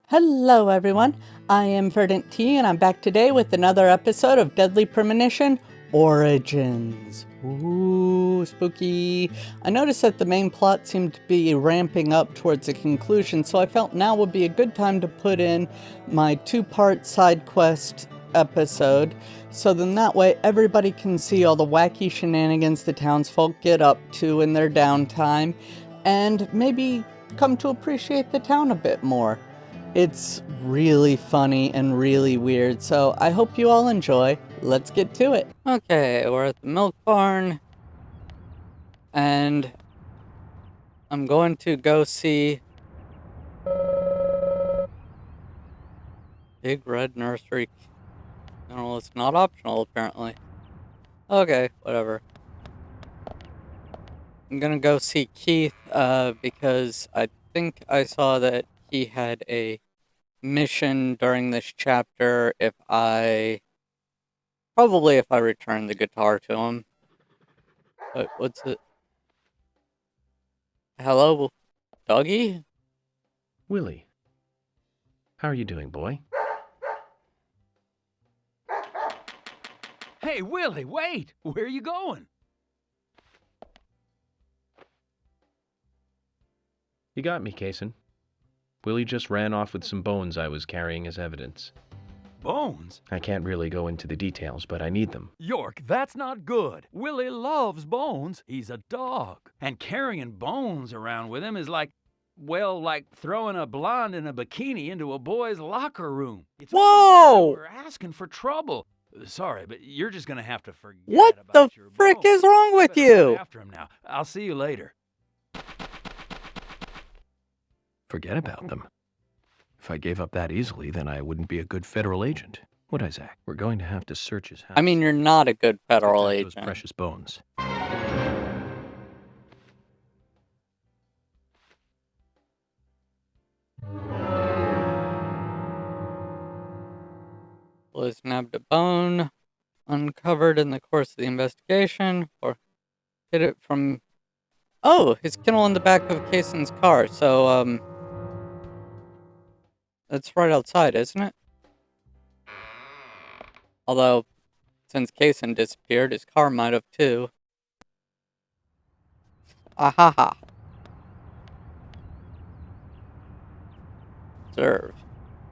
Hello everyone, I am VerdantTea and I'm back today with another episode of Deadly Premonition Origins. Ooh, spooky. I noticed that the main plot seemed to be ramping up towards a conclusion, so I felt now would be a good time to put in my two-part side quest episode, so then that way everybody can see all the wacky shenanigans the townsfolk get up to in their downtime, and maybe come to appreciate the town a bit more. It's really funny and really weird, so I hope you all enjoy. Let's get to it. Okay, we're at the milk barn, and I'm going to go see Big Red Nursery. No, it's not optional, apparently. Okay, whatever. I'm gonna go see Keith, because I think I saw that he had a mission during this chapter probably if I return the guitar to him. But what's it? Hello, doggy? Willie, how are you doing, boy? Hey, Willie, wait! Where are you going? You got me, Kaysen. Willie just ran off with some bones I was carrying as evidence. Bones? I can't really go into the details, but I need them. York, that's not good. Willie loves bones. He's a dog. And carrying bones around with him is like throwing a blonde in a bikini into a boy's locker room. It's Whoa! We're asking for trouble. Sorry, but you're just gonna have to forget What about the your frick bones. is wrong with Better run you? after him now. I'll see you later. Forget about them. If I gave up that easily, then I wouldn't be a good federal agent, would I, Zach? We're going to have to search his house. I mean, you're not a good federal Protect agent. those precious bones. Was nabbed a bone uncovered in the course of the investigation, or hid it from... Oh, his kennel in the back of Kaysen's car, so, that's right outside, isn't it? Although, since Kaysen disappeared, his car might have too. Ahaha. Observe.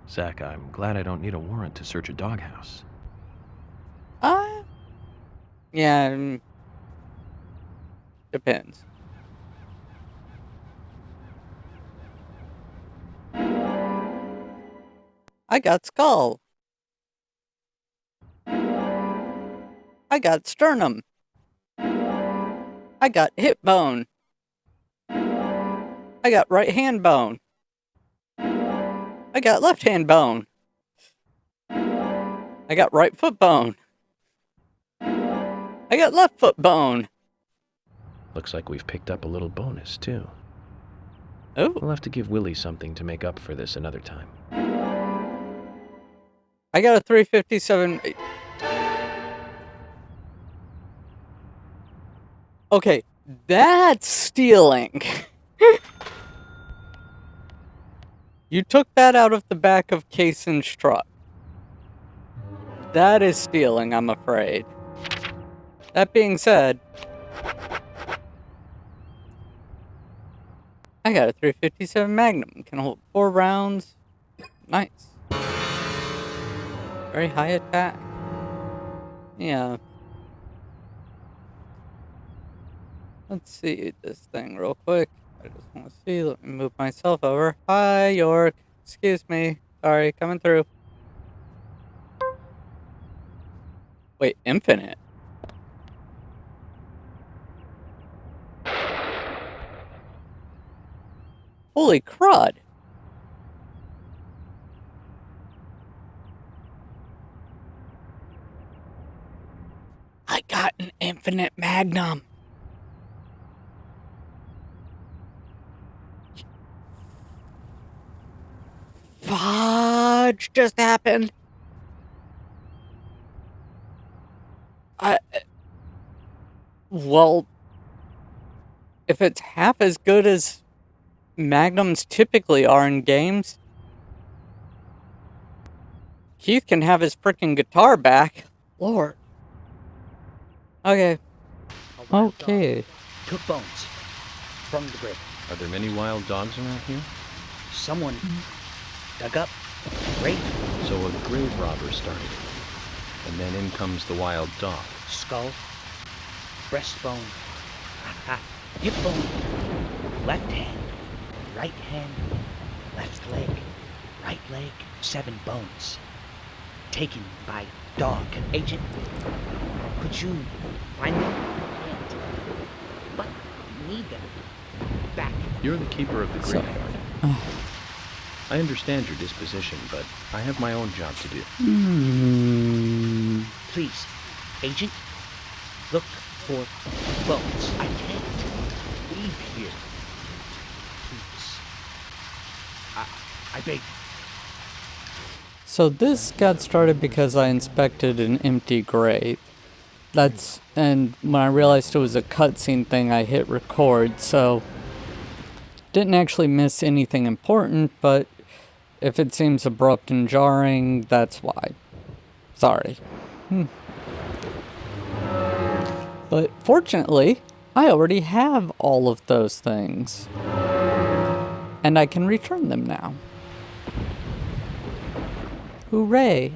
Zach, I'm glad I don't need a warrant to search a doghouse. Yeah, depends. I got skull. I got sternum. I got hip bone. I got right hand bone. I got left hand bone. I got right foot bone. I got left foot bone. Looks like we've picked up a little bonus, too. Oh. We'll have to give Willie something to make up for this another time. I got a 357. Okay, that's stealing. You took that out of the back of Kaysen's truck. That is stealing, I'm afraid. That being said, I got a 357 Magnum. Can hold 4 rounds. Nice. Very high attack. Yeah. Let's see this thing real quick. I just want to see. Let me move myself over. Hi, York. Excuse me. Sorry, coming through. Wait, infinite? Holy crud. I got an infinite Magnum. Fudge just happened. Well, if it's half as good as Magnums typically are in games, Keith can have his frickin' guitar back. Lord. Okay. Okay. Took bones from the grave. Are there many wild dogs around here? Someone dug up a grave. So a grave robber started it. And then in comes the wild dog. Skull, breastbone, hip bone, left hand, right hand, left leg, right leg, 7 bones. Taken by dog. Agent, could you find them? Can't. But need them back. You're the keeper of the graveyard. I understand your disposition, but I have my own job to do. Please, Agent, look for bones. I can't leave here. Please. I beg. So this got started because I inspected an empty grave. And when I realized it was a cutscene thing, I hit record, so didn't actually miss anything important, but if it seems abrupt and jarring, that's why. Sorry. But fortunately, I already have all of those things. And I can return them now. Hooray.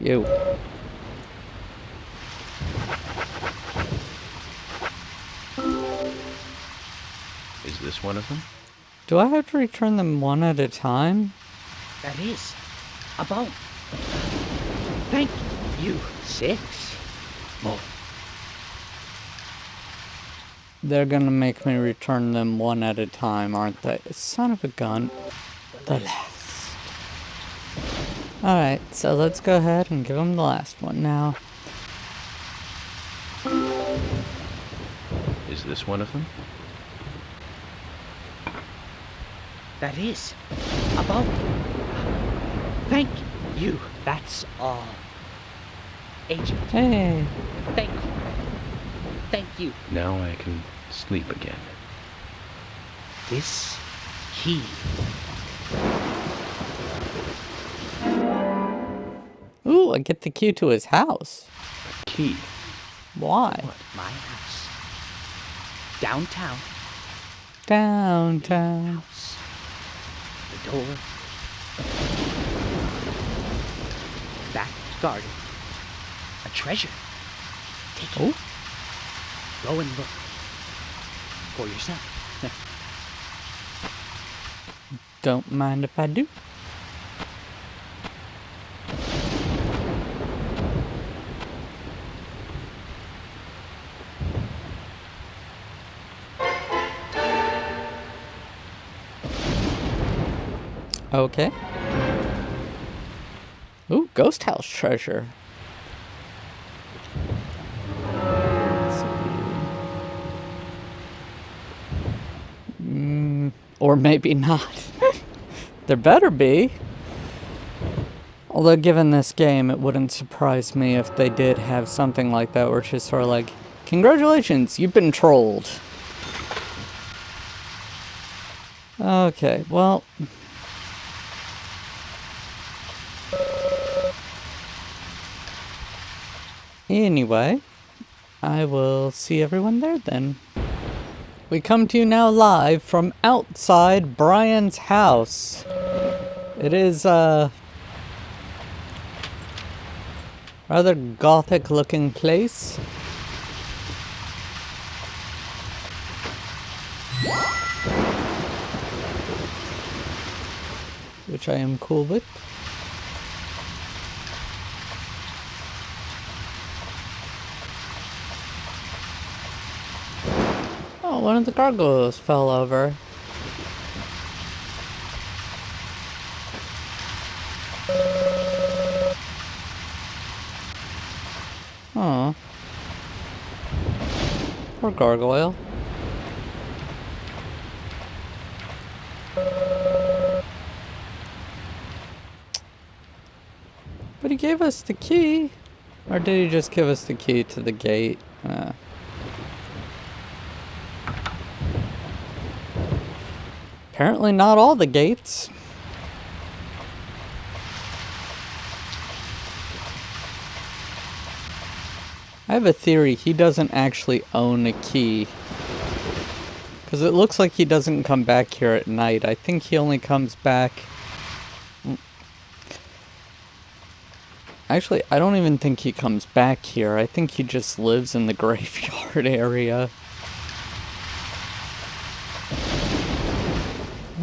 You. Is this one of them? Do I have to return them one at a time? That is a bone. Thank you. 6 more. They're gonna make me return them one at a time, aren't they? Son of a gun. The last. Alright, so let's go ahead and give them the last one now. Is this one of them? That is a bone. Thank you. That's all. Agent, Hey. thank you. Thank you. Now I can sleep again. This key. Ooh, I get the key to his house. Key. Why? My house. Downtown. Downtown. House. The door. Back garden. A treasure. Take it. Oh. Go and look. For yourself. Don't mind if I do. Okay. Ooh, ghost house treasure. Let's see. Or maybe not. There better be. Although given this game, it wouldn't surprise me if they did have something like that where it's just sort of like, congratulations, you've been trolled. Okay, well... Anyway, I will see everyone there then. We come to you now live from outside Brian's house. It is a rather gothic looking place. Which I am cool with. Oh, one of the gargoyles fell over. Oh. Poor gargoyle. But he gave us the key. Or did he just give us the key to the gate? Apparently not all the gates. I have a theory he doesn't actually own a key. Because it looks like he doesn't come back here at night. I think he only comes back... Actually, I don't even think he comes back here. I think he just lives in the graveyard area.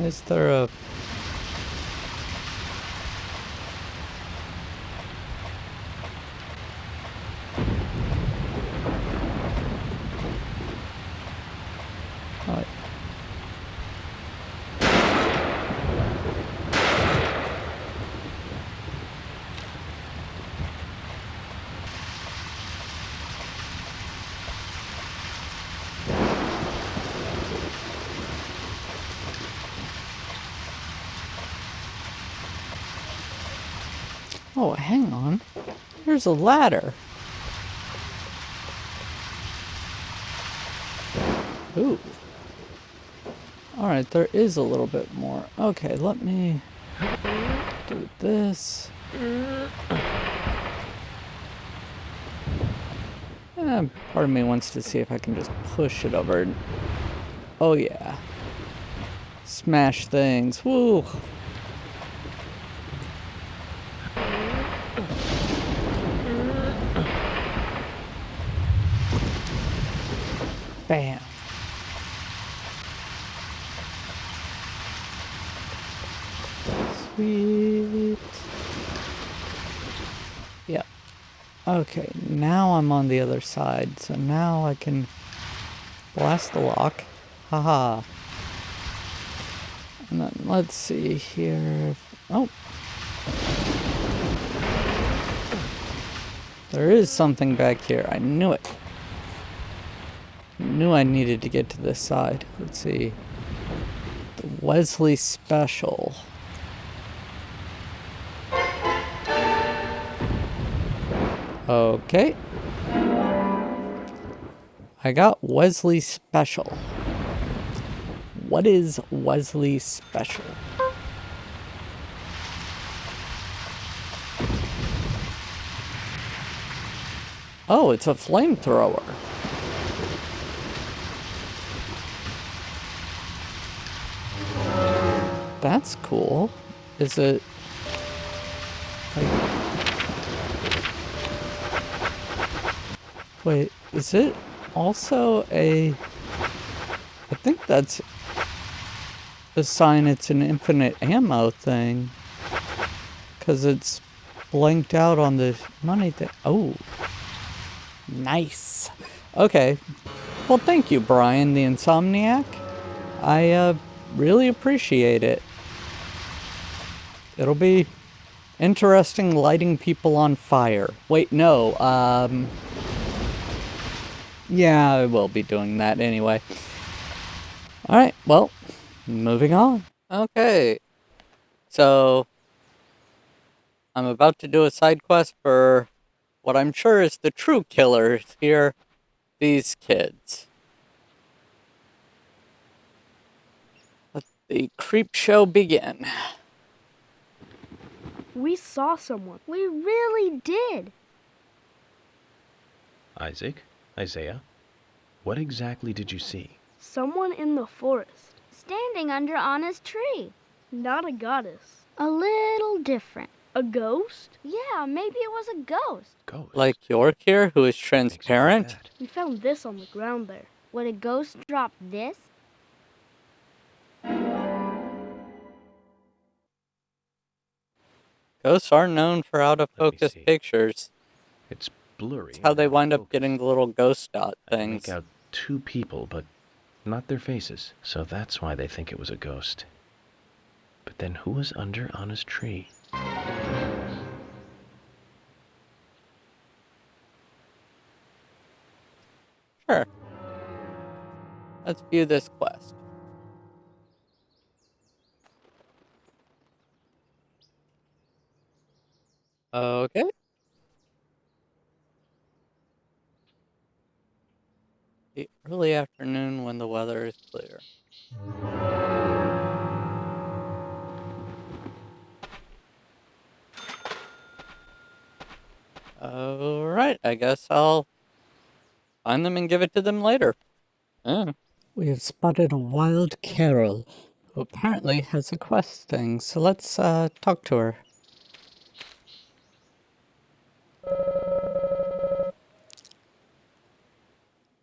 Is there a... Oh, hang on. There's a ladder. Ooh. Alright, there is a little bit more. Okay, let me do this. Part of me wants to see if I can just push it over. Oh yeah. Smash things. Woo! Bam. Sweet. Yep. Okay, now I'm on the other side, so now I can blast the lock. Haha. And then let's see here. Oh. There is something back here. I knew it. Knew I needed to get to this side. Let's see. The Wesley Special. Okay. I got Wesley Special. What is Wesley Special? Oh, it's a flamethrower. That's cool. Is it... Wait, is it also a... I think that's a sign it's an infinite ammo thing. Because it's blanked out on the money thing. Oh. Nice. Okay. Well, thank you, Brian the Insomniac. I really appreciate it. It'll be interesting lighting people on fire. Wait, no. Yeah, I will be doing that anyway. Alright, well, moving on. Okay. So, I'm about to do a side quest for what I'm sure is the true killers here, these kids. Let the creep show begin. We saw someone. We really did. Isaac? Isaiah? What exactly did you see? Someone in the forest. Standing under Anna's tree. Not a goddess. A little different. A ghost? Yeah, maybe it was a ghost. Ghost? Like York here, who is Makes you think transparent? that. We found this on the ground there. Would a ghost drop this? Ghosts are known for out-of-focus see. pictures. It's blurry. That's how they and wind up focused. getting the little ghost dot I things. make out two people, but not their faces. So that's why they think it was a ghost. But then who was under Anna's tree? Sure. Let's view this quest. Okay. The early afternoon when the weather is clear. Alright, I guess I'll Find them and give it to them later. Yeah. We have spotted a wild Carol, who apparently has a quest thing, so let's talk to her.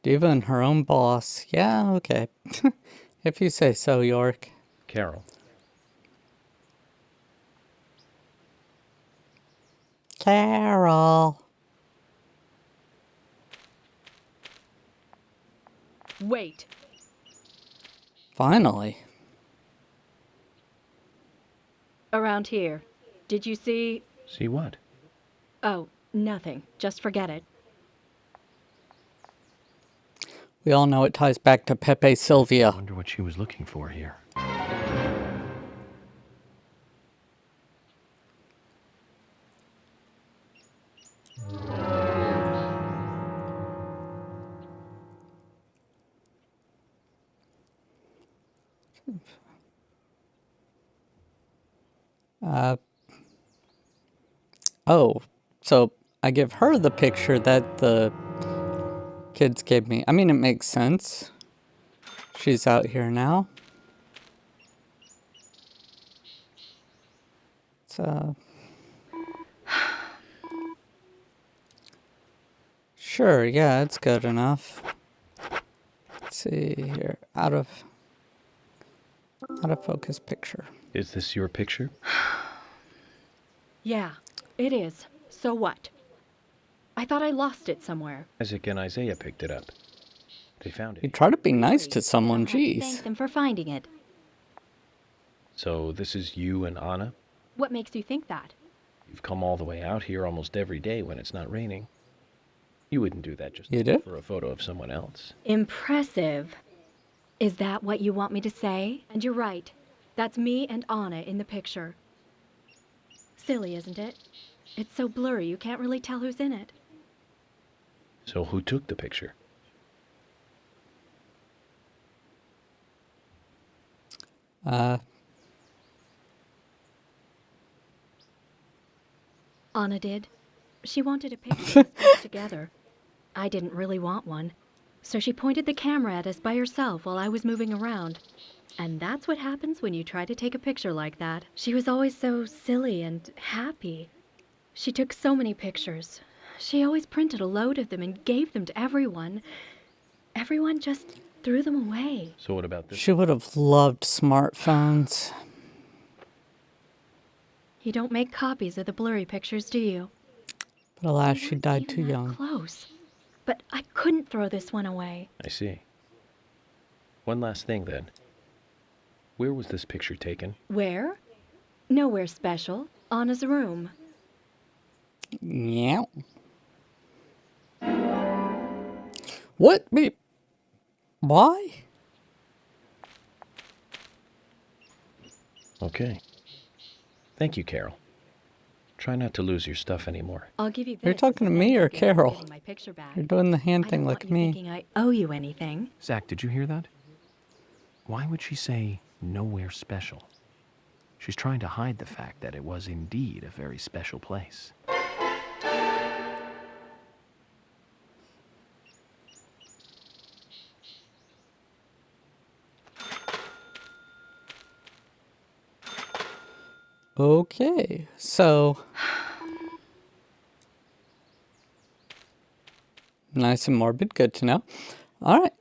Diva and her own boss. Yeah, okay. If you say so, York. Carol. Carol. Wait. Finally. Around here. Did you see... See what? Oh, nothing. Just forget it. We all know it ties back to Pepe Sylvia. Wonder what she was looking for here. Oh, so I give her the picture that the kids gave me. I mean, it makes sense. She's out here now. So, sure, yeah, it's good enough. Let's see here. Out of focus picture. Is this your picture? Yeah, it is. So what? I thought I lost it somewhere. Isaac and Isaiah picked it up. They found You it. try to be nice to someone, I'll have to jeez. Thank them for finding it. So this is you and Anna? What makes you think that? You've come all the way out here almost every day when it's not raining. You wouldn't do that just You do? for a photo of someone else. Impressive. Is that what you want me to say? And you're right. That's me and Anna in the picture. Silly, isn't it? It's so blurry you can't really tell who's in it. So who took the picture? Anna did. She wanted a picture of us together. I didn't really want one. So she pointed the camera at us by herself while I was moving around. And that's what happens when you try to take a picture like that. She was always so silly and happy. She took so many pictures. She always printed a load of them and gave them to everyone. Everyone just threw them away. So what about this? She would have loved smartphones. You don't make copies of the blurry pictures, do you? But alas, They she weren't died even too that young. Close. But I couldn't throw this one away. I see. One last thing then. Where was this picture taken? Where? Nowhere special. Anna's room. Yeah. What? Why? Okay. Thank you, Carol. Try not to lose your stuff anymore. I'll give you this. You're talking to me or Carol? My picture back. You're doing the hand I thing don't like want you me. thinking I owe you anything. Zach, did you hear that? Why would she say nowhere special? She's trying to hide the fact that it was indeed a very special place. Okay, so nice and morbid, good to know. All right.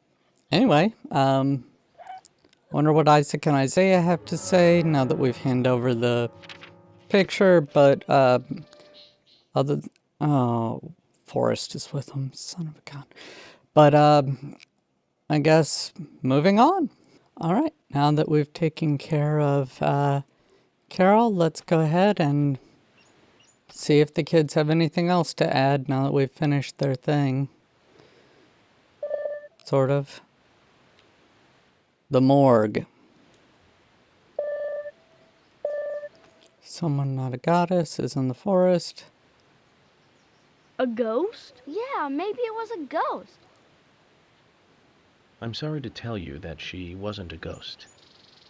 Anyway, wonder what Isaac and Isaiah have to say now that we've handed over the picture. But Forrest is with them, son of a gun. But I guess moving on. All right, now that we've taken care of Carol, let's go ahead and see if the kids have anything else to add now that we've finished their thing. Sort of. The morgue. Someone not a goddess is in the forest. A ghost? Yeah, maybe it was a ghost. I'm sorry to tell you that she wasn't a ghost.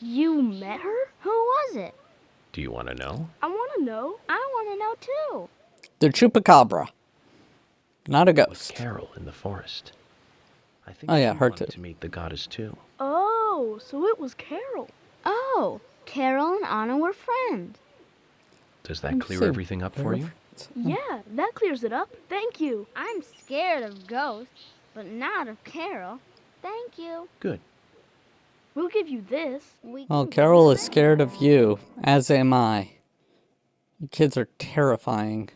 You met her? Who was it? Do you want to know? I want to know. I want to know too. The chupacabra. Not a It was ghost. Carol in the forest. I think Oh, yeah, she her wanted too. to meet the goddess too. Oh, so it was Carol. Oh, Carol and Anna were friends. Does that clear So, everything up for you? Yeah, that clears it up. Thank you. I'm scared of ghosts, but not of Carol. Thank you. Good. We'll give you this. We Well, can Carol go is scared of you, as am I. You kids are terrifying.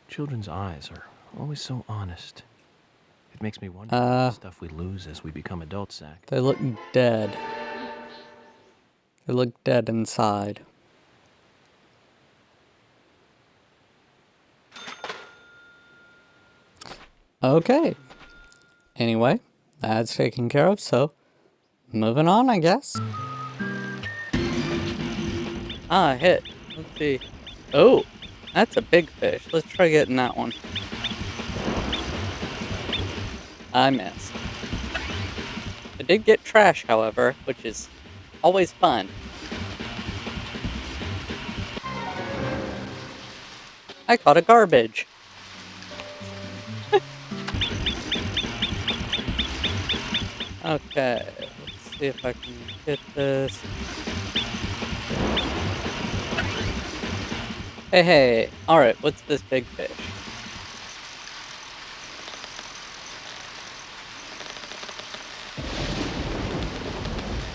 Children's eyes are always so honest. It makes me wonder what stuff we lose as we become adults, Zach. They look dead. They look dead inside. Okay. Anyway, that's taken care of, so moving on, I guess. Ah, hit. Let's see. Oh, that's a big fish. Let's try getting that one. I missed. I did get trash, however, which is always fun. I caught a garbage. Okay, let's see if I can get this. Hey, alright, what's this big fish?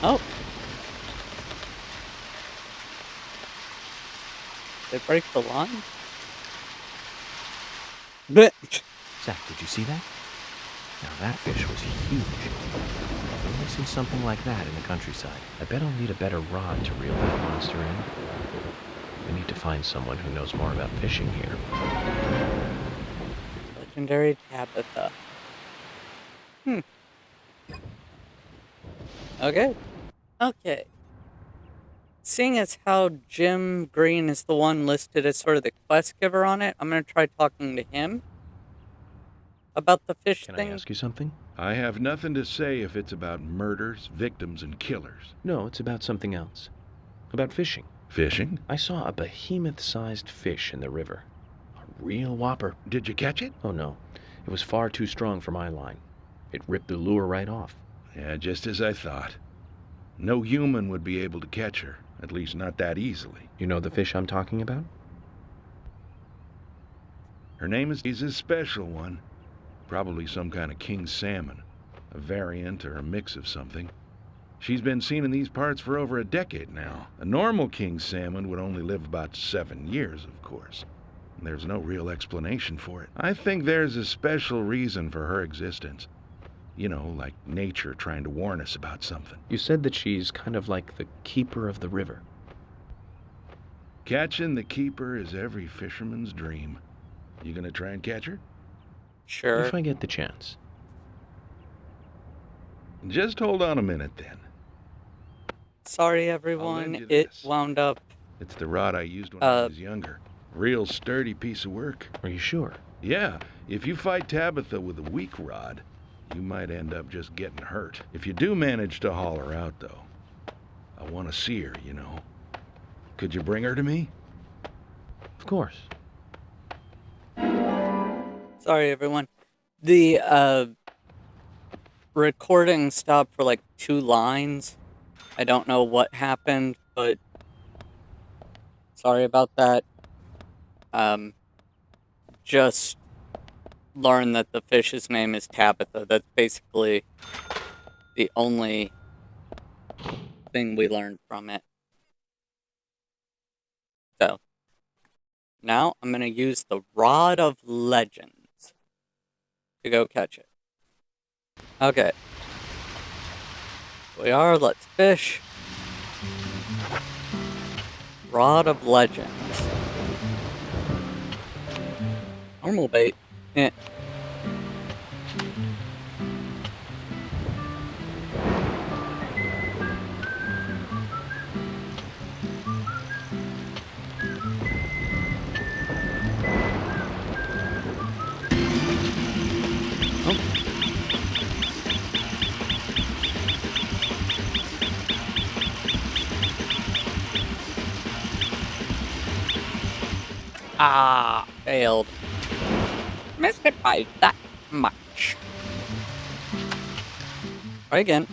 Oh. Did they break the line? But Zach, did you see that? Now that fish was huge. I've only seen something like that in the countryside. I bet I'll need a better rod to reel that monster in. We need to find someone who knows more about fishing here. legendary Tabitha. Okay. Okay. Seeing as how Jim Green is the one listed as sort of the quest giver on it, I'm going to try talking to him about the fish Can thing. I ask you something? I have nothing to say if it's about murders, victims, and killers. No, it's about something else. About fishing. Fishing? I saw a behemoth-sized fish in the river. A real whopper. Did you catch it? Oh no, it was far too strong for my line. It ripped the lure right off. Yeah, just as I thought. No human would be able to catch her, at least not that easily. You know the fish I'm talking about? Her name is a special one. Probably some kind of king salmon. A variant or a mix of something. She's been seen in these parts for over a decade now. A normal king salmon would only live about 7 years, of course. And there's no real explanation for it. I think there's a special reason for her existence. You know, like nature trying to warn us about something. You said that she's kind of like the keeper of the river. Catching the keeper is every fisherman's dream. You gonna try and catch her? Sure. If I get the chance. Just hold on a minute then. Sorry, I'll everyone. lend you It this. wound up. It's the rod I used when I was younger. Real sturdy piece of work. Are you sure? Yeah, if you fight Tabitha with a weak rod, you might end up just getting hurt. If you do manage to haul her out, though, I want to see her, you know. Could you bring her to me? Of course. Sorry, everyone. The recording stopped for like 2 lines. I don't know what happened, but sorry about that. Just learned that the fish's name is Tabitha. That's basically the only thing we learned from it. So, now I'm going to use the Rod of Legends to go catch it. Okay. We are, let's fish. Rod of Legends. Normal bait. Eh. Ah, failed. missed it by that much. Try again.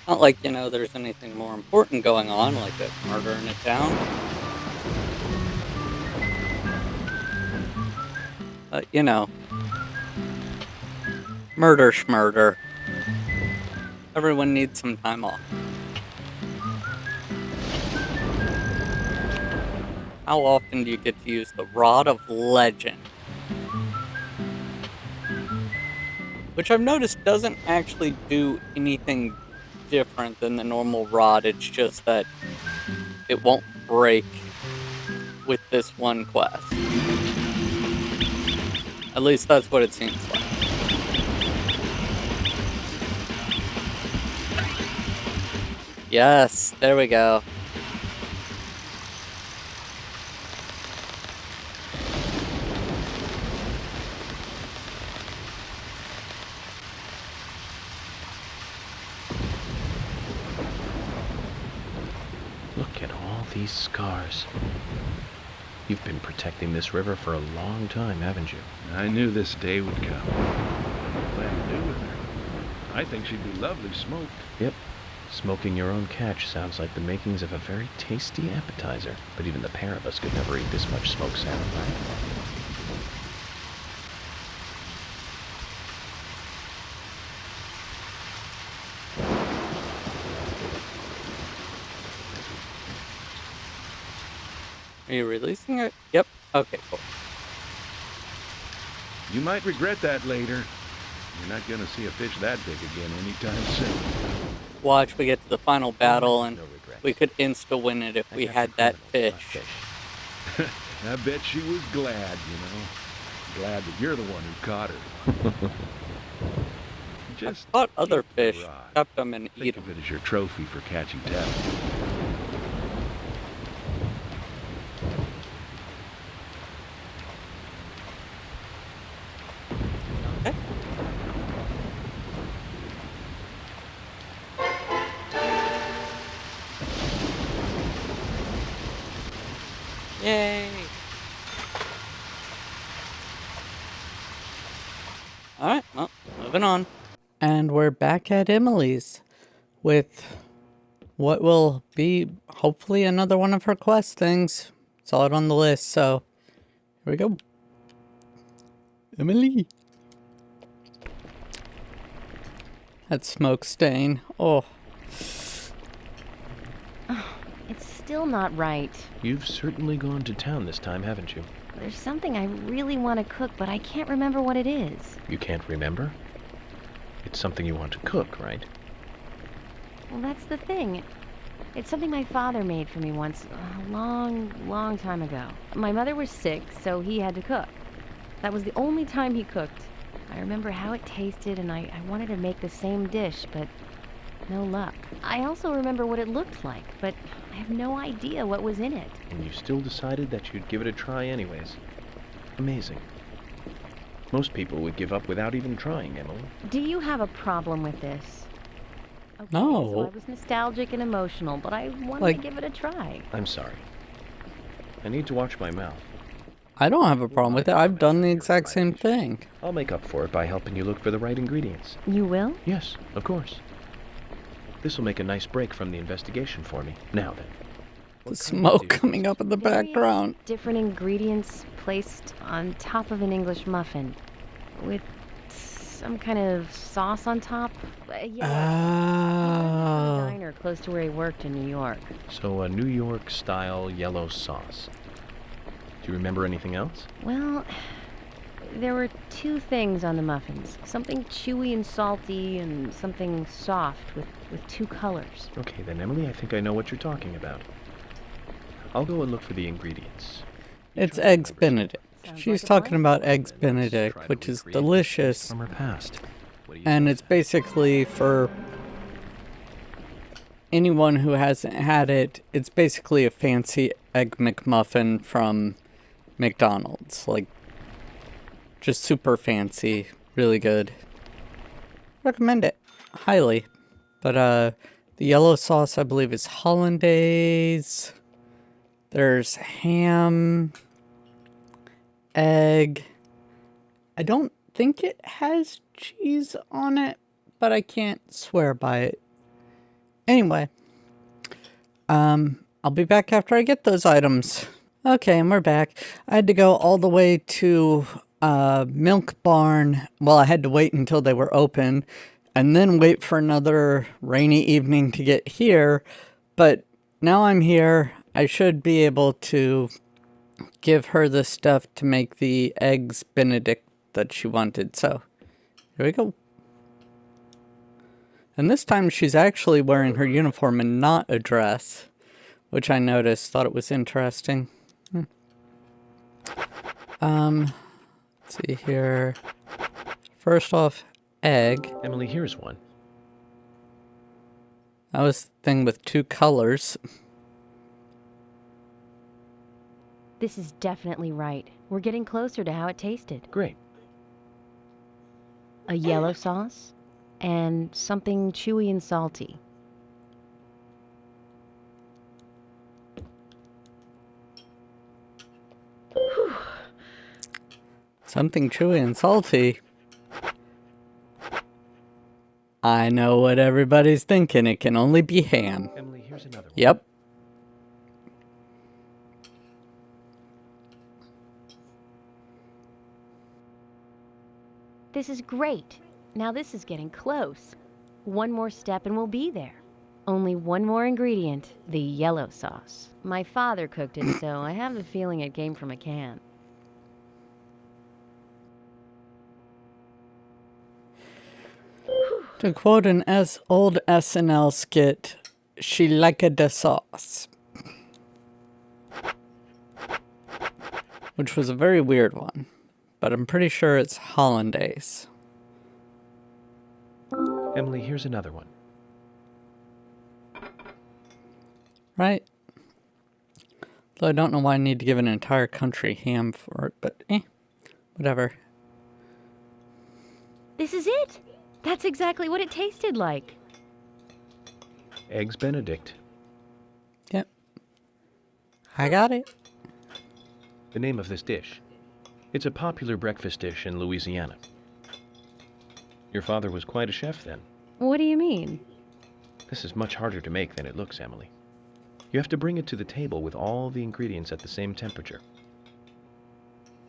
Not like, there's anything more important going on, like a murder in a town. But, murder schmurder. Everyone needs some time off. How often do you get to use the Rod of Legend? Which I've noticed doesn't actually do anything different than the normal rod. It's just that it won't break with this one quest. At least that's what it seems like. Yes, there we go. Look at all these scars. You've been protecting this river for a long time, haven't you? I knew this day would come. What do you plan to do with her? I think she'd be lovely smoked. Yep. Smoking your own catch sounds like the makings of a very tasty appetizer. But even the pair of us could never eat this much smoked salmon, right? Are you releasing it? Yep. Okay, cool. You might regret that later. You're not gonna see a fish that big again anytime soon. Watch, we get to the final battle, and No regrets. we could insta-win it if we had that fish. I bet she was glad, Glad that you're the one who caught her. Just I've caught other take the fish, rod. kept them, and eat Think them. of it as your trophy for catching taffy. Okay. Yay! Alright, well, moving on. And we're back at Emily's with what will be hopefully another one of her quest things. Saw it on the list, so here we go. Emily. That smoke stain. Oh. It's still not right. You've certainly gone to town this time, haven't you? There's something I really want to cook, but I can't remember what it is. You can't remember? It's something you want to cook, right? Well, that's the thing. It's something my father made for me once, a long, long time ago. My mother was sick, so he had to cook. That was the only time he cooked. I remember how it tasted, and I wanted to make the same dish, but no luck. I also remember what it looked like, but I have no idea what was in it. And you still decided that you'd give it a try anyways. Amazing. Most people would give up without even trying, Emily. Do you have a problem with this? Okay, No. So I was nostalgic and emotional, but I wanted to give it a try. I'm sorry. I need to watch my mouth. I don't have a problem with it. I've done the exact same thing. I'll make up for it by helping you look for the right ingredients. You will? Yes, of course. This will make a nice break from the investigation for me. Now then. The smoke coming up in the background. Different ingredients placed on top of an English muffin with some kind of sauce on top. Yeah. Oh. Diner close to where he worked in New York. So a New York style yellow sauce. Do you remember anything else? Well, there were two things on the muffins. Something chewy and salty and something soft with two colors. Okay, then Emily, I think I know what you're talking about. I'll go and look for the ingredients. It's Eggs Benedict. She's talking about Eggs Benedict, which is delicious. From her past. And it's basically for anyone who hasn't had it, it's basically a fancy Egg McMuffin from McDonald's. Like, just super fancy. Really good. Recommend it. Highly. But, the yellow sauce, I believe, is hollandaise. There's ham, egg. I don't think it has cheese on it, but I can't swear by it. Anyway, I'll be back after I get those items. Okay, and we're back. I had to go all the way to Milk Barn. Well, I had to wait until they were open and then wait for another rainy evening to get here. But now I'm here. I should be able to give her the stuff to make the eggs Benedict that she wanted. So here we go. And this time she's actually wearing her uniform and not a dress, which I noticed, thought it was interesting. Let's see here. First off, egg. Emily, here's one. That was the thing with 2 colors. This is definitely right. We're getting closer to how it tasted. Great. A yellow sauce and something chewy and salty. Something chewy and salty. I know what everybody's thinking. It can only be ham. Emily, here's another one. Yep. This is great. Now this is getting close. One more step and we'll be there. Only one more ingredient, the yellow sauce. My father cooked it, so I have the feeling it came from a can. To quote an old SNL skit, she liked the sauce. Which was a very weird one, but I'm pretty sure it's hollandaise. Emily, here's another one. Right? Though I don't know why I need to give an entire country ham for it, but whatever. This is it! That's exactly what it tasted like. Eggs Benedict. Yep. I got it. The name of this dish. It's a popular breakfast dish in Louisiana. Your father was quite a chef then. What do you mean? This is much harder to make than it looks, Emily. You have to bring it to the table with all the ingredients at the same temperature.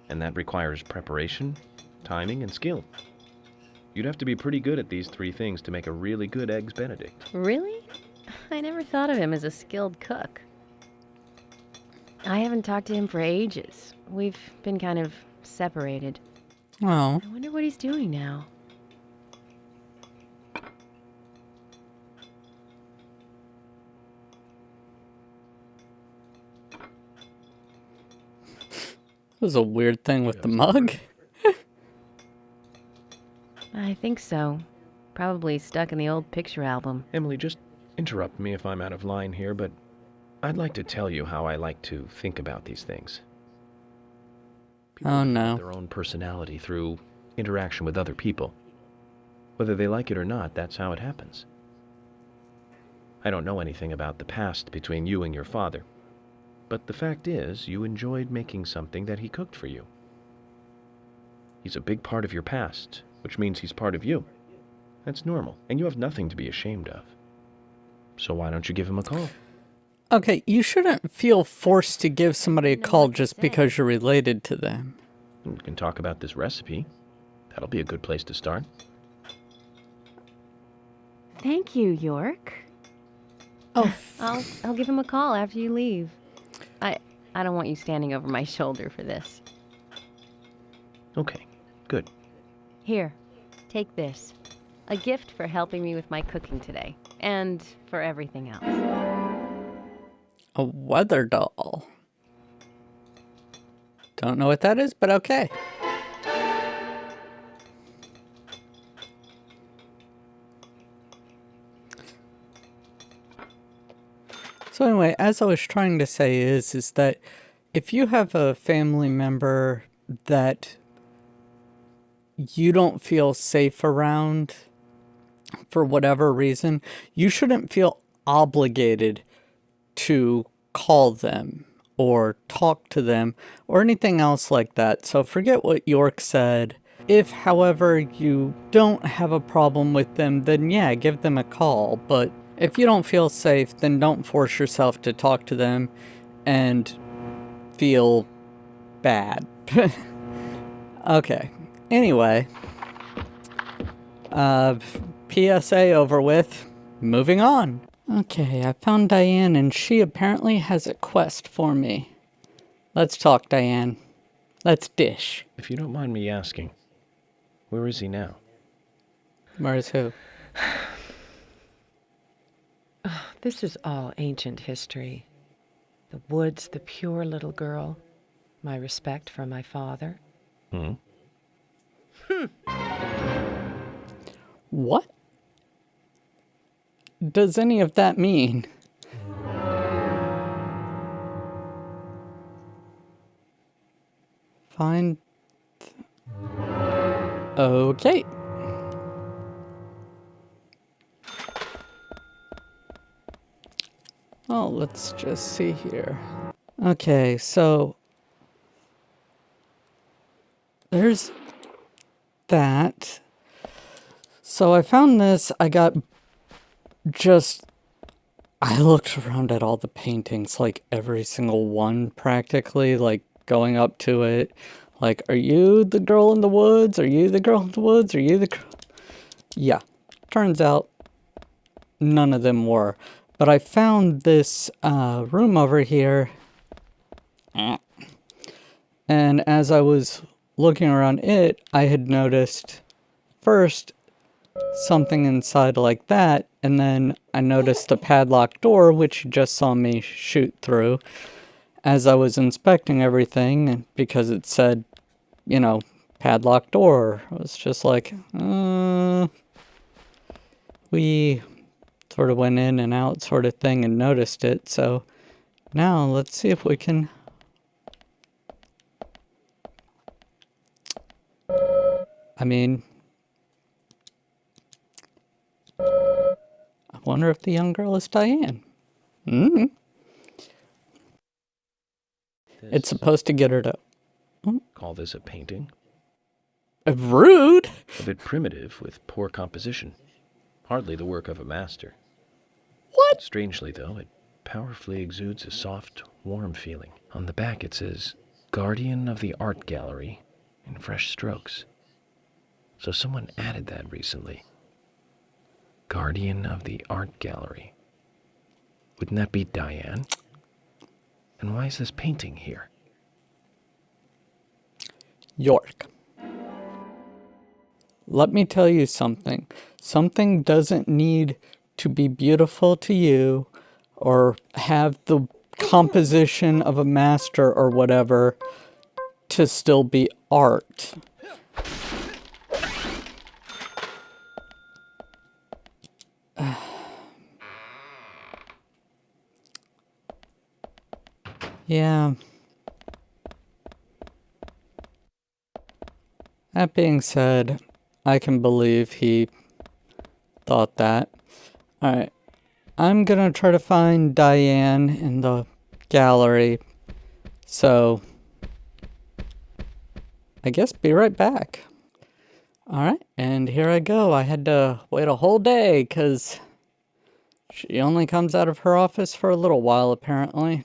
And that requires preparation, timing, and skill. You'd have to be pretty good at these 3 things to make a really good Eggs Benedict. Really? I never thought of him as a skilled cook. I haven't talked to him for ages. We've been kind of separated. Oh. I wonder what he's doing now. That was a weird thing with the mug. I think so. Probably stuck in the old picture album. Emily, just interrupt me if I'm out of line here, but I'd like to tell you how I like to think about these things. People Oh, no. develop their own personality through interaction with other people. Whether they like it or not, that's how it happens. I don't know anything about the past between you and your father, but the fact is, you enjoyed making something that he cooked for you. He's a big part of your past, which means he's part of you. That's normal, and you have nothing to be ashamed of. So why don't you give him a call? Okay, you shouldn't feel forced to give somebody a call just because you're related to them. We can talk about this recipe. That'll be a good place to start. Thank you, York. Oh. I'll give him a call after you leave. I don't want you standing over my shoulder for this. Okay, good. Here, take this. A gift for helping me with my cooking today. And for everything else. A weather doll. Don't know what that is, but okay. So anyway, as I was trying to say is that if you have a family member that you don't feel safe around for whatever reason, you shouldn't feel obligated to call them or talk to them or anything else like that. So forget what York said. If, however, you don't have a problem with them, then yeah, give them a call. But if you don't feel safe, then don't force yourself to talk to them and feel bad. Okay. Anyway. PSA over with. Moving on. Okay, I found Diane and she apparently has a quest for me. Let's talk, Diane. Let's dish. If you don't mind me asking, where is he now? Where's who? This is all ancient history. The woods, the pure little girl, my respect for my father. What does any of that mean? Fine. Okay. Oh, let's just see here. Okay, so there's that. So I found this. I looked around at all the paintings, like every single one practically, like going up to it. Like, are you the girl in the woods? Are you the girl in the woods? Are you the girl? Yeah. Turns out none of them were. But I found this room over here. And as I was looking around it, I had noticed first something inside like that, and then I noticed a padlocked door, which you just saw me shoot through as I was inspecting everything, because it said, you know, padlocked door. I was just like, we sort of went in and out sort of thing and noticed it. So now let's see if we can... I mean... I wonder if the young girl is Diane. It's supposed to get her to... Call this a painting? Rude! A bit primitive, with poor composition. Hardly the work of a master. What? Strangely, though, it powerfully exudes a soft, warm feeling. On the back it says, Guardian of the Art Gallery, in fresh strokes. So someone added that recently. Guardian of the Art Gallery. Wouldn't that be Diane? And why is this painting here? York. Let me tell you something. Something doesn't need to be beautiful to you or have the composition of a master or whatever to still be art. Yeah. That being said, I can believe he thought that. Alright. I'm gonna try to find Diane in the gallery. So, I guess be right back. Alright, and here I go. I had to wait a whole day because she only comes out of her office for a little while, apparently.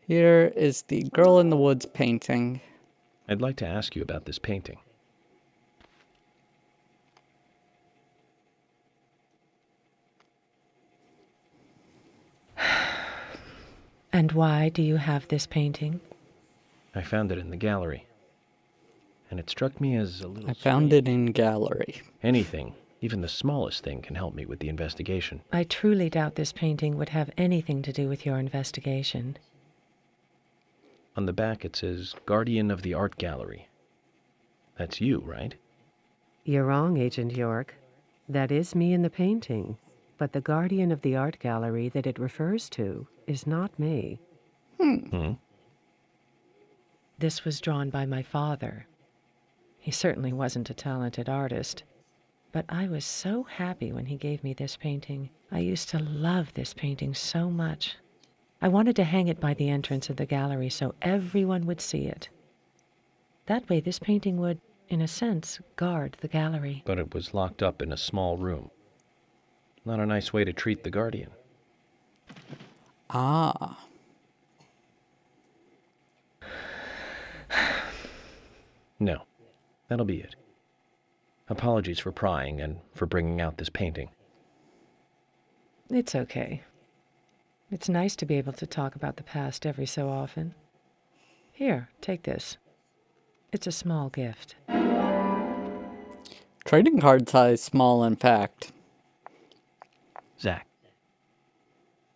Here is the Girl in the Woods painting. I'd like to ask you about this painting. And why do you have this painting? I found it in the gallery. And it struck me as a little I found it in gallery. Anything, even the smallest thing, can help me with the investigation. I truly doubt this painting would have anything to do with your investigation. On the back it says, Guardian of the Art Gallery. That's you, right? You're wrong, Agent York. That is me in the painting. But the Guardian of the Art Gallery that it refers to is not me. This was drawn by my father. He certainly wasn't a talented artist. but I was so happy when he gave me this painting. I used to love this painting so much. I wanted to hang it by the entrance of the gallery so everyone would see it. That way this painting would, in a sense, guard the gallery. But it was locked up in a small room. Not a nice way to treat the guardian. Ah. No, that'll be it. Apologies for prying and for bringing out this painting. It's okay. It's nice to be able to talk about the past every so often. Here, take this. It's a small gift. Trading card size small, in fact. Zach,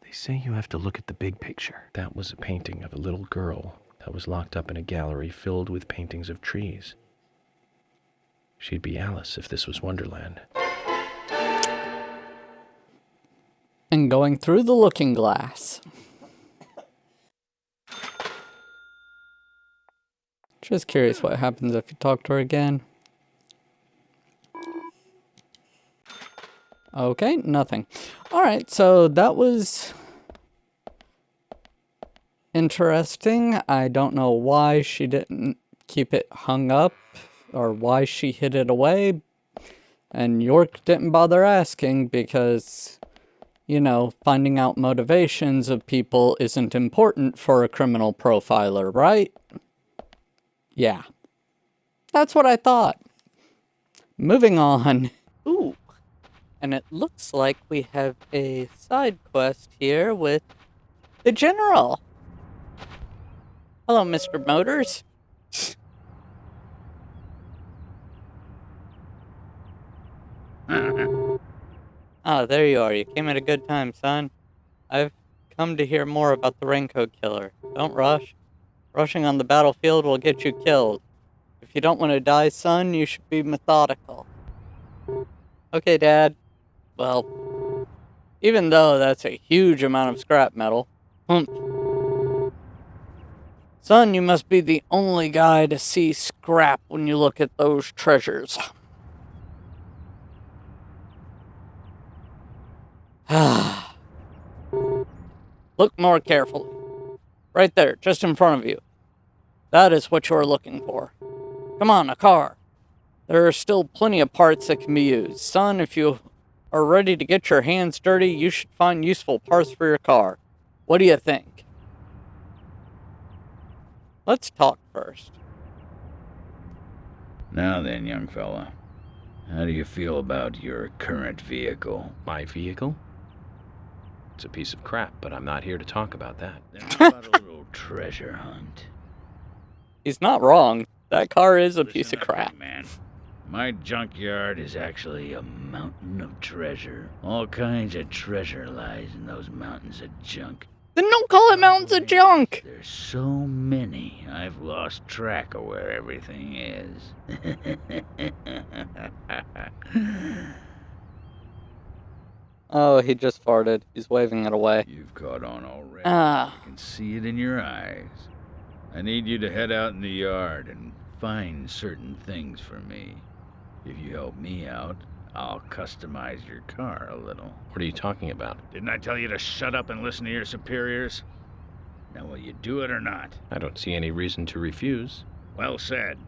they say you have to look at the big picture. That was a painting of a little girl that was locked up in a gallery filled with paintings of trees. She'd be Alice if this was Wonderland. And going through the looking glass. Just curious what happens if you talk to her again. Okay, nothing. Alright, so that was interesting. I don't know why she didn't keep it hung up or why she hid it away. And York didn't bother asking because, you know, finding out motivations of people isn't important for a criminal profiler, right? Yeah. That's what I thought. Moving on. Ooh. And it looks like we have a side quest here with the General. Hello, Mr. Motors. Ah, there you are. You came at a good time, son. I've come to hear more about the Raincoat Killer. Don't rush. Rushing on the battlefield will get you killed. If you don't want to die, son, you should be methodical. Okay, Dad. Well, even though that's a huge amount of scrap metal. Son, you must be the only guy to see scrap when you look at those treasures. Look more carefully. Right there, just in front of you. That is what you're looking for. Come on, a car. There are still plenty of parts that can be used. Son, if you are ready to get your hands dirty, you should find useful parts for your car. What do you think? Let's talk first. Now then, young fella. How do you feel about your current vehicle? My vehicle? It's a piece of crap, but I'm not here to talk about that. Then how about a little treasure hunt? He's not wrong. That car is a Listen piece of up, crap. big man. My junkyard is actually a mountain of treasure. All kinds of treasure lies in those mountains of junk. Then don't call it mountains of junk! There's so many, I've lost track of where everything is. Oh, he just farted. He's waving it away. You've caught on already. Ah. I can see it in your eyes. I need you to head out in the yard and find certain things for me. If you help me out, I'll customize your car a little. What are you talking about? Didn't I tell you to shut up and listen to your superiors? Now, will you do it or not? I don't see any reason to refuse. Well said.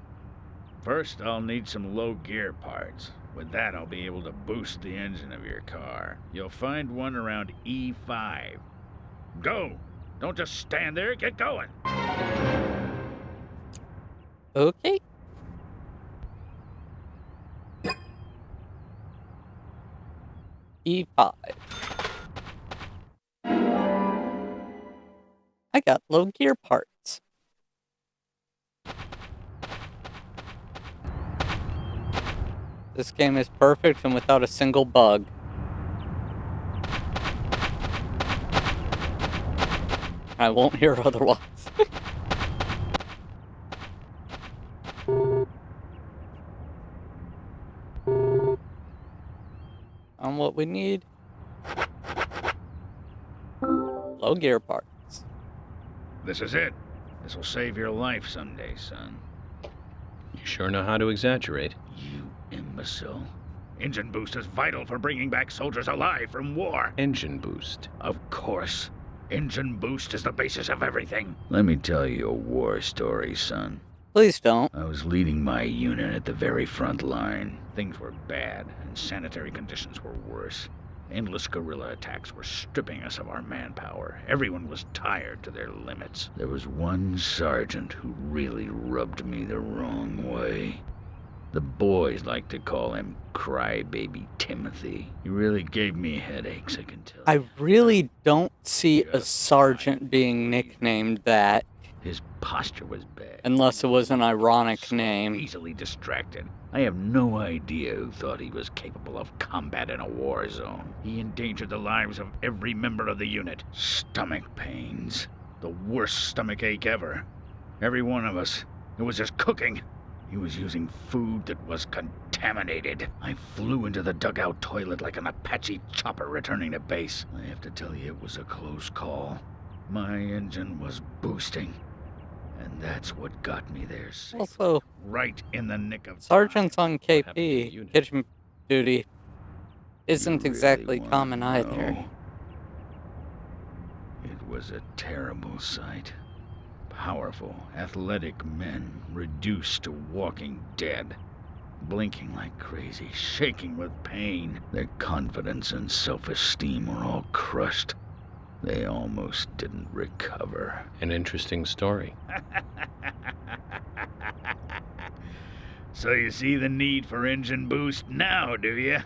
First, I'll need some low gear parts. With that, I'll be able to boost the engine of your car. You'll find one around E5. Go! Don't just stand there, get going! Okay. E5. I got low gear parts. This game is perfect and without a single bug. I won't hear otherwise. On what we need. Low gear parts. This is it. This will save your life someday, son. You sure know how to exaggerate. You imbecile. Engine boost is vital for bringing back soldiers alive from war. Engine boost. Of course. Engine boost is the basis of everything. Let me tell you a war story, son. Please don't. I was leading my unit at the very front line. Things were bad, and sanitary conditions were worse. Endless guerrilla attacks were stripping us of our manpower. Everyone was tired to their limits. There was one sergeant who really rubbed me the wrong way. The boys like to call him Crybaby Timothy. He really gave me headaches, I can tell you. I really don't see a sergeant being nicknamed that. His posture was bad. Unless it was an ironic name. Easily distracted. I have no idea who thought he was capable of combat in a war zone. He endangered the lives of every member of the unit. Stomach pains. The worst stomach ache ever. Every one of us. It was just cooking. He was using food that was contaminated. I flew into the dugout toilet like an Apache chopper returning to base. I have to tell you, it was a close call. My engine was boosting. And that's what got me there. Also, right in the nick of sergeants on KP, kitchen duty, isn't exactly common either. It was a terrible sight. Powerful, athletic men reduced to walking dead, blinking like crazy, shaking with pain. Their confidence and self-esteem were all crushed. They almost didn't recover. An interesting story. So you see the need for engine boost now, do you?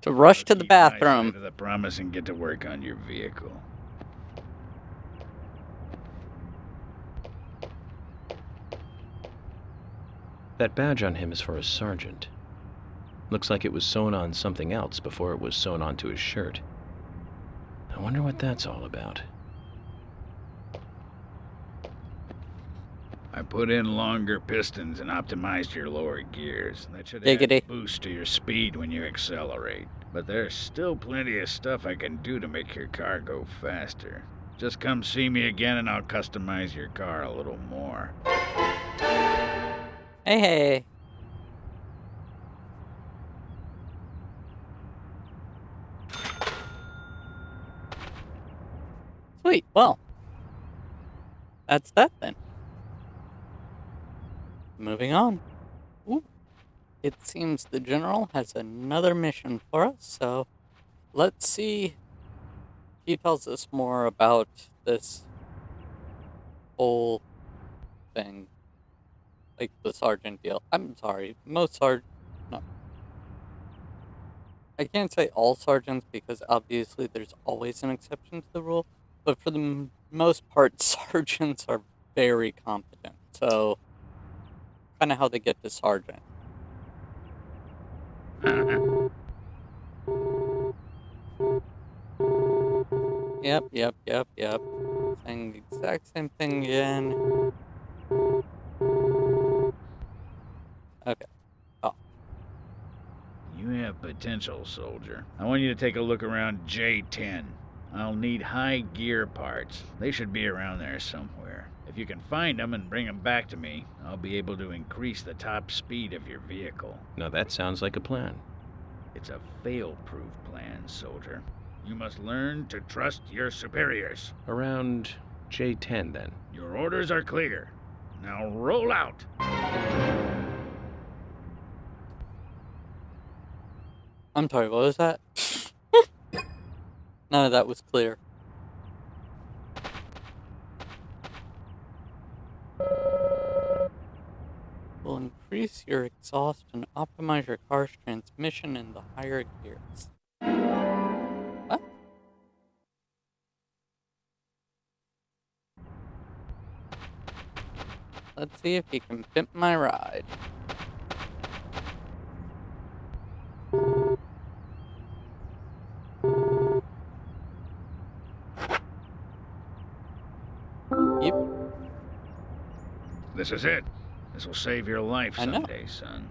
To rush to the bathroom. To the promise and get to work on your vehicle. That badge on him is for a sergeant. Looks like it was sewn on something else before it was sewn onto his shirt. I wonder what that's all about. I put in longer pistons and optimized your lower gears. That should add a boost to your speed when you accelerate. But there's still plenty of stuff I can do to make your car go faster. Just come see me again and I'll customize your car a little more. Hey. Sweet, well, that's that then. Moving on. Ooh. It seems the General has another mission for us, so let's see if he tells us more about this whole thing. Like the sergeant deal. I'm sorry, no. I can't say all sergeants because obviously there's always an exception to the rule. But for the most part, sergeants are very competent. So, kind of how they get to sergeant. Yep. Saying the exact same thing again. Okay. Oh. You have potential, soldier. I want you to take a look around J10. I'll need high gear parts. They should be around there somewhere. If you can find them and bring them back to me, I'll be able to increase the top speed of your vehicle. Now that sounds like a plan. It's a fail-proof plan, soldier. You must learn to trust your superiors. Around J10 then. Your orders are clear. Now roll out. I'm sorry, what was that? None of that was clear. Will increase your exhaust and optimize your car's transmission in the higher gears. What? Let's see if he can pimp my ride. Yep. This is it. This will save your life someday, son.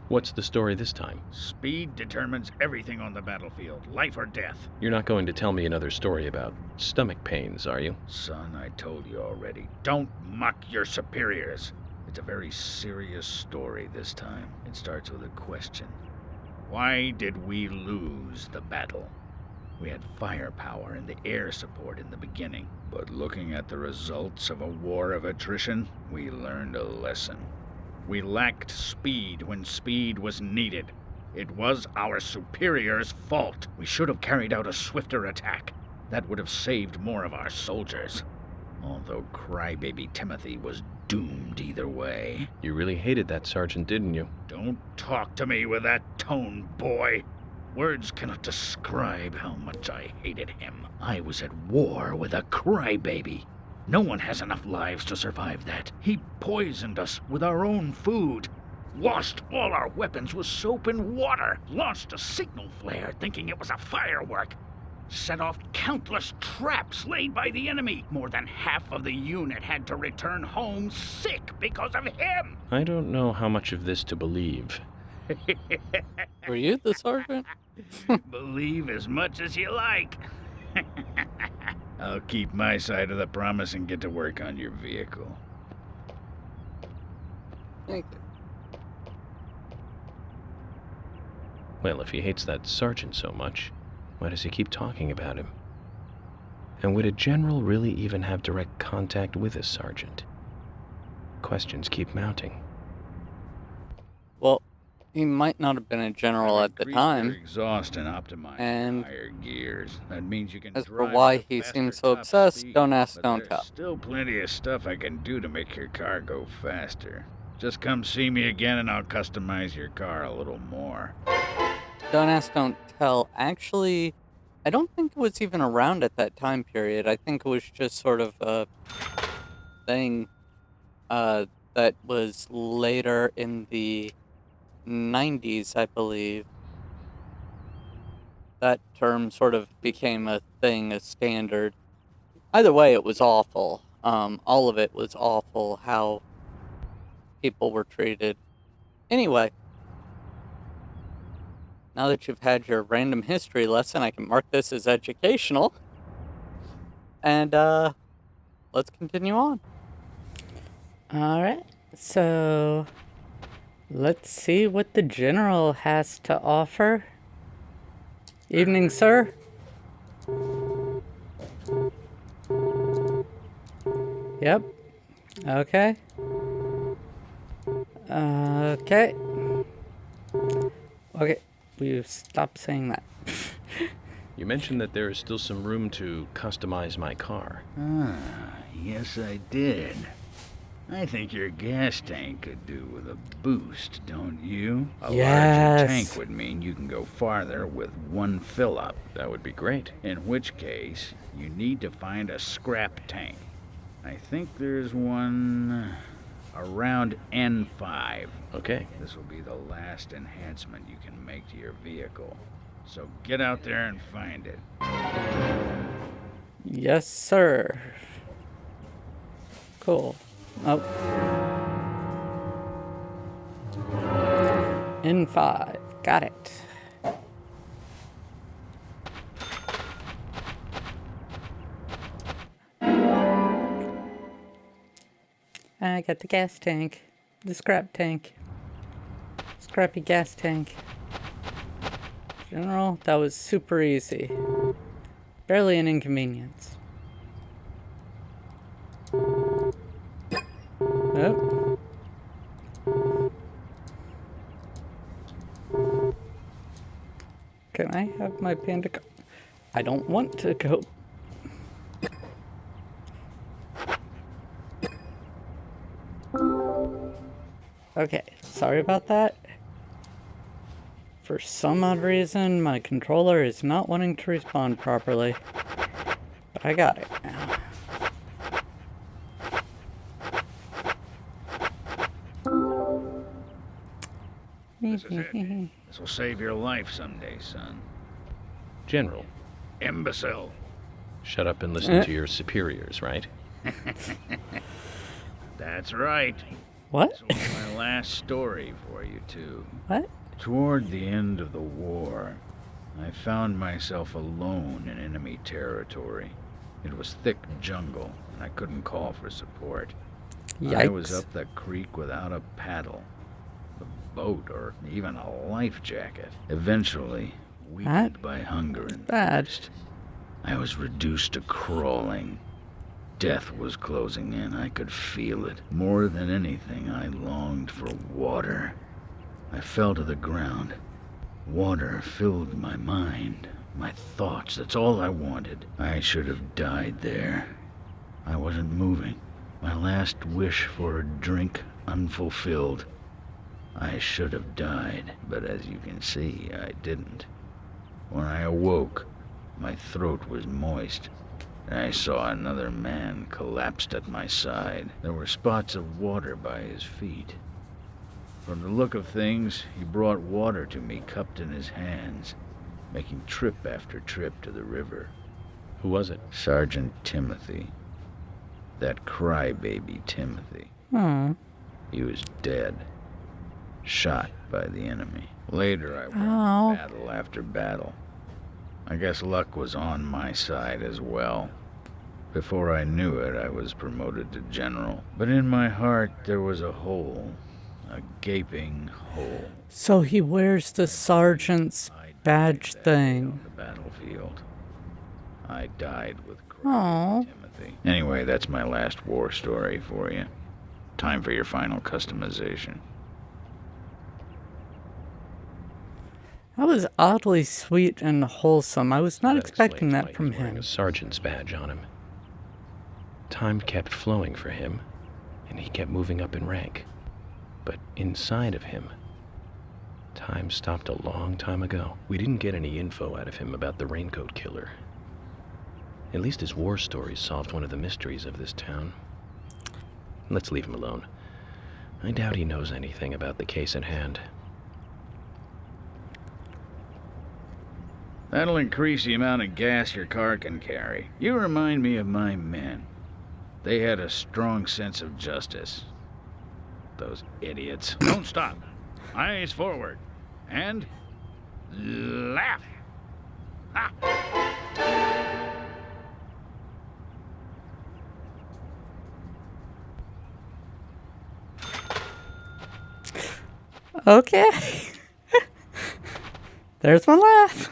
What's the story this time? Speed determines everything on the battlefield, life or death. You're not going to tell me another story about stomach pains, are you? Son, I told you already. Don't mock your superiors. It's a very serious story this time. It starts with a question. Why did we lose the battle? We had firepower and the air support in the beginning, but looking at the results of a war of attrition, we learned a lesson. We lacked speed when speed was needed. It was our superiors' fault. We should have carried out a swifter attack. That would have saved more of our soldiers. Although crybaby Timothy was doomed either way. You really hated that sergeant, didn't you? Don't talk to me with that tone, boy. Words cannot describe how much I hated him. I was at war with a crybaby. No one has enough lives to survive that. He poisoned us with our own food. Washed all our weapons with soap and water. Launched a signal flare thinking it was a firework. Set off countless traps laid by the enemy. More than half of the unit had to return home sick because of him. I don't know how much of this to believe. Were you the sergeant? Believe as much as you like. I'll keep my side of the promise and get to work on your vehicle. Thank you. Well, if he hates that sergeant so much, why does he keep talking about him? And would a general really even have direct contact with a sergeant? Questions keep mounting. Well, he might not have been a general at the time. Exhaust and optimize And tire gears. That means you can as for drive why at a he faster seems so top obsessed, speed, don't ask, but don't there's tell. Still plenty of stuff I can do to make your car go faster. Just come see me again and I'll customize your car a little more. Don't ask, don't tell. Actually, I don't think it was even around at that time period. I think it was just sort of a thing that was later in the 90s, I believe. That term sort of became a thing, a standard. Either way, it was awful. All of it was awful, how people were treated. Anyway, now that you've had your random history lesson, I can mark this as educational. And, let's continue on. Alright, so let's see what the general has to offer. Evening, sir. Yep. Okay. Okay. Okay. Will you stop saying that? You mentioned that there is still some room to customize my car. Yes I did. I think your gas tank could do with a boost, don't you? A larger tank would mean you can go farther with one fill-up. That would be great. In which case, you need to find a scrap tank. I think there's one around N5. Okay. This will be the last enhancement you can make to your vehicle. So get out there and find it. Yes, sir. Cool. Oh. N5. Got it. I got the gas tank. The scrap tank. Scrappy gas tank. General, that was super easy. Barely an inconvenience. Oh. Can I have my panda car? I don't want to go. Okay, sorry about that. For some odd reason, my controller is not wanting to respond properly. But I got it now. This is it. This will save your life someday, son. General. Imbecile. Shut up and listen to your superiors, right? That's right. What? This was my last story for you two. What? Toward the end of the war, I found myself alone in enemy territory. It was thick jungle, and I couldn't call for support. Yikes. I was up the creek without a paddle. a boat, or even a life jacket. Eventually, weakened by hunger and thirst, I was reduced to crawling. Death was closing in. I could feel it. More than anything, I longed for water. I fell to the ground. Water filled my mind, my thoughts. That's all I wanted. I should have died there. I wasn't moving. My last wish for a drink unfulfilled. I should have died, but as you can see, I didn't. When I awoke, my throat was moist, and I saw another man collapsed at my side. There were spots of water by his feet. From the look of things, he brought water to me cupped in his hands, making trip after trip to the river. Who was it? Sergeant Timothy. That crybaby Timothy. He was dead. Shot by the enemy. Later I won battle after battle. I guess luck was on my side as well. Before I knew it, I was promoted to general. But in my heart, there was a hole. A gaping hole. So he wears the sergeant's badge thing. On the battlefield. I died with Timothy. Anyway, that's my last war story for you. Time for your final customization. That was oddly sweet and wholesome. I was not expecting that from him. A sergeant's badge on him. Time kept flowing for him, and he kept moving up in rank. But inside of him, time stopped a long time ago. We didn't get any info out of him about the Raincoat Killer. At least his war stories solved one of the mysteries of this town. Let's leave him alone. I doubt he knows anything about the case at hand. That'll increase the amount of gas your car can carry. You remind me of my men. They had a strong sense of justice. Those idiots. Don't stop. Eyes forward. And laugh. Ha! Okay. There's one laugh.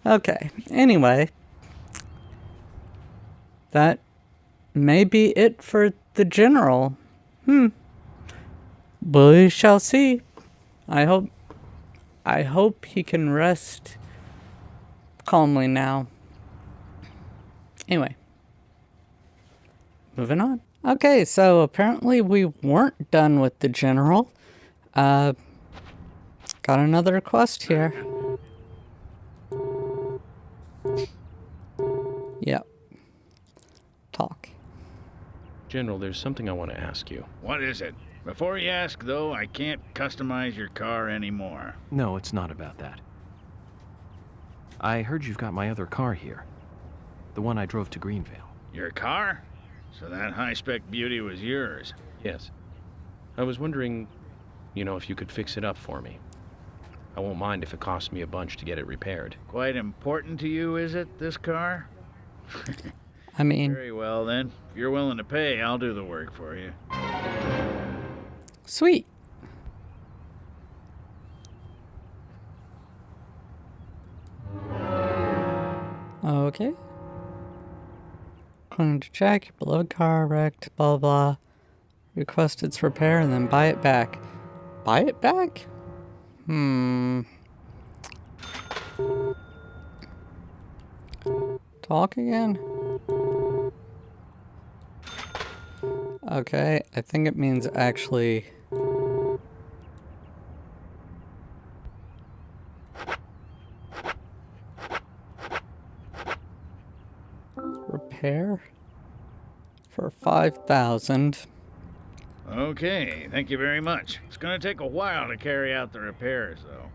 Okay. Anyway. That may be it for the general. We shall see. I hope he can rest calmly now. Anyway. Moving on. Okay, so apparently we weren't done with the general. Got another quest here. Yep. Talk. General, there's something I want to ask you. What is it? Before you ask, though, I can't customize your car anymore. No, it's not about that. I heard you've got my other car here. The one I drove to Greenvale. Your car? So that high-spec beauty was yours? Yes. I was wondering, if you could fix it up for me. I won't mind if it costs me a bunch to get it repaired. Quite important to you, is it, this car? I mean... Very well, then. If you're willing to pay, I'll do the work for you. Sweet. Okay. According to Jack, your beloved car wrecked, blah, blah. Request its repair and then buy it back. Buy it back? Talk again? Okay, I think it means actually... repair? For 5,000. Okay, thank you very much. It's gonna take a while to carry out the repairs, though.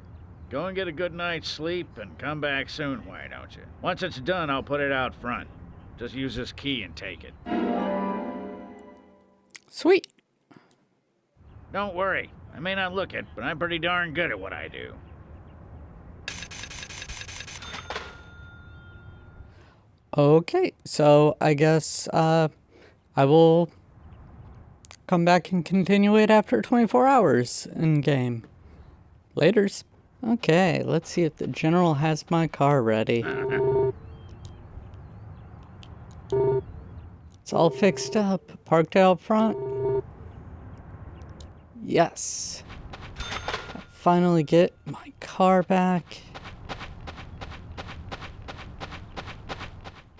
Go and get a good night's sleep and come back soon, why don't you? Once it's done, I'll put it out front. Just use this key and take it. Sweet. Don't worry. I may not look it, but I'm pretty darn good at what I do. Okay, so I guess I will come back and continue it after 24 hours in game. Laters. Okay, let's see if the general has my car ready. It's all fixed up, parked out front. Yes. I finally get my car back.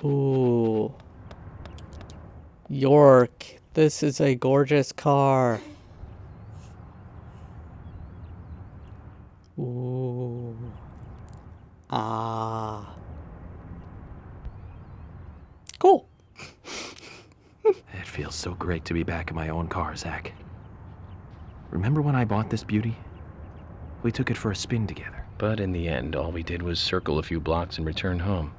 Ooh. York, this is a gorgeous car. Ooh. Ah. Cool. It feels so great to be back in my own car, Zach. Remember when I bought this beauty? We took it for a spin together. But in the end, all we did was circle a few blocks and return home.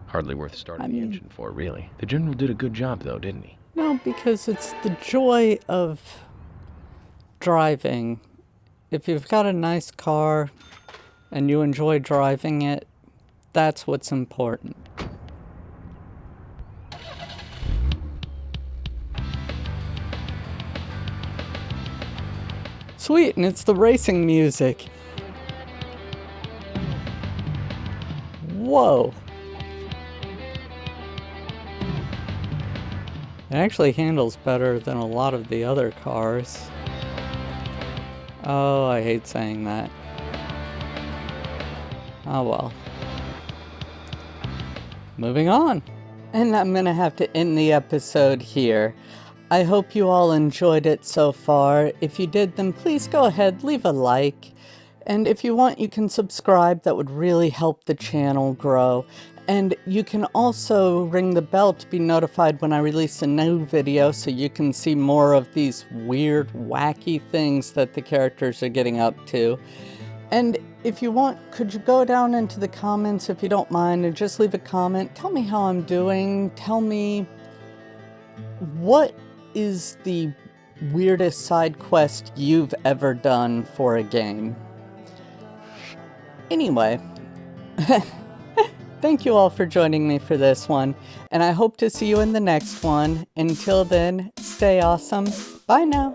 Hardly worth starting the engine for, really. The general did a good job, though, didn't he? No, because it's the joy of driving. If you've got a nice car and you enjoy driving it, that's what's important. Sweet, and it's the racing music. Whoa. It actually handles better than a lot of the other cars. Oh, I hate saying that. Oh well. Moving on. And I'm gonna have to end the episode here. I hope you all enjoyed it so far. If you did, then please go ahead, leave a like. And if you want, you can subscribe. That would really help the channel grow. And you can also ring the bell to be notified when I release a new video so you can see more of these weird, wacky things that the characters are getting up to. And if you want, could you go down into the comments if you don't mind and just leave a comment. Tell me how I'm doing. Tell me what is the weirdest side quest you've ever done for a game. Anyway, thank you all for joining me for this one, and I hope to see you in the next one. Until then, stay awesome. Bye now.